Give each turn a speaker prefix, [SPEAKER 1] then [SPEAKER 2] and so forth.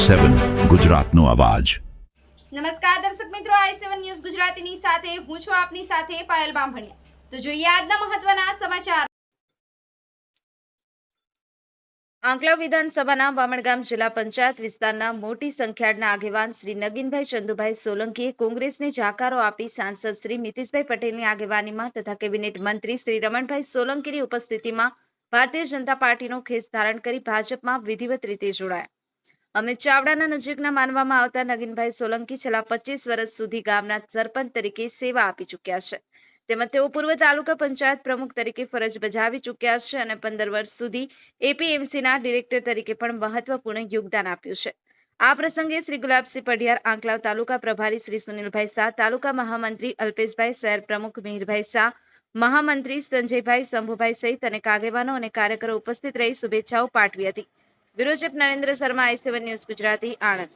[SPEAKER 1] i7 ગુજરાતનો અવાજ।
[SPEAKER 2] નમસ્કાર દર્શક મિત્રો, i7 ન્યૂઝ ગુજરાતીની સાથે હું છું આપની સાથે પાયલ બામભણિયા। તો જોઈએ આજના મહત્વના સમાચાર। આંકલાવ વિધાનસભાના બામણગામ જિલ્લા પંચાયત વિસ્તારના મોટી સંખ્યાના આગેવાન શ્રી નગીનભાઈ ચંદુભાઈ સોલંકીએ કોંગ્રેસને જાકારો આપી સાંસદ શ્રી મિતેશભાઈ પટેલની આગેવાનીમાં તથા કેબિનેટ મંત્રી શ્રી રમણભાઈ સોલંકીની ઉપસ્થિતિમાં ભારતીય જનતા પાર્ટીનો ખેસ ધારણ કરી ભાજપમાં વિધિવત રીતે જોડાયા। અમિત ચાવડાના નજીકના માનવામાં આવતા નગીનભાઈ સોલંકી છેલ્લા 25 વર્ષ સુધી ગામના સરપંચ તરીકે સેવા આપી ચૂક્યા છે। તેમજ તેઓ પૂર્વ તાલુકા પંચાયત પ્રમુખ તરીકે ફરજ બજાવી ચૂક્યા છે અને 15 વર્ષ સુધી એપીએમસીના ડિરેક્ટર તરીકે પણ મહત્વપૂર્ણ યોગદાન આપ્યું છે। આ પ્રસંગે શ્રી ગુલાબસિંહ પઢિયાર, આંકલાવ તાલુકા પ્રભારી શ્રી સુનિલભાઈ શાહ, તાલુકા મહામંત્રી અલ્પેશભાઈ, શહેર પ્રમુખ મિહિરભાઈ શાહ, મહામંત્રી સંજયભાઈ, શંભુભાઈ સહિત અનેક આગેવાનો અને કાર્યકરો ઉપસ્થિત રહી શુભેચ્છાઓ પાઠવી હતી। Bureau chief Narendra Sharma, i7 news Gujarati, Anand.